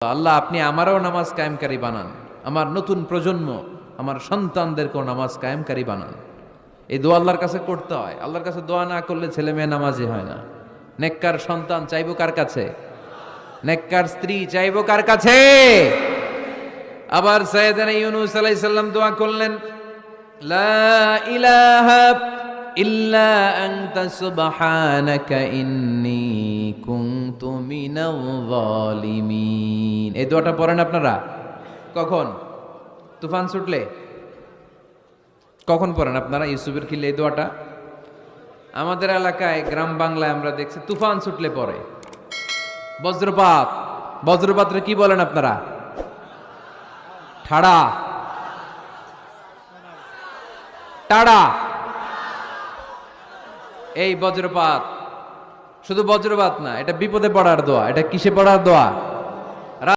আল্লাহ আপনি আমারও নামাজ কায়েমকারী বানান, আমার নতুন প্রজন্ম, আমার সন্তানদেরকেও নামাজ কায়েমকারী বানান। এই দোয়া আল্লাহর কাছে করতে হয়। আল্লাহর কাছে দোয়া না করলে ছেলে মেয়ে নামাজি হয় না। নেককার সন্তান চাইবো কার কাছে? নেককার স্ত্রী চাইবো কার কাছে? আবার সাইয়েদনা ইউনূস আলাইহিস সালাম দোয়া করলেন, লা ইলাহা ইল্লা আনতা সুবহানাকা ইন্নী কুনতু মিনাল যালিমিন। এই দোয়াটা পড়েন আপনারা? কখন? তুফান ছুটলে? কখন পড়েন আপনারা ইউসুফের খিলে এই দোয়াটা? আমাদের এলাকায় গ্রাম বাংলায় আমরা দেখছি তুফান ছুটলে পড়ে। বজ্রপাত, বজ্রপাতরে কি বলেন আপনারা? ঠাড়া, টাড়া। এই বজ্রপাত শুধু বজ্রপাত না, এটা বিপদে পড়ার দোয়া। এটা কিসে পড়ার দোয়া?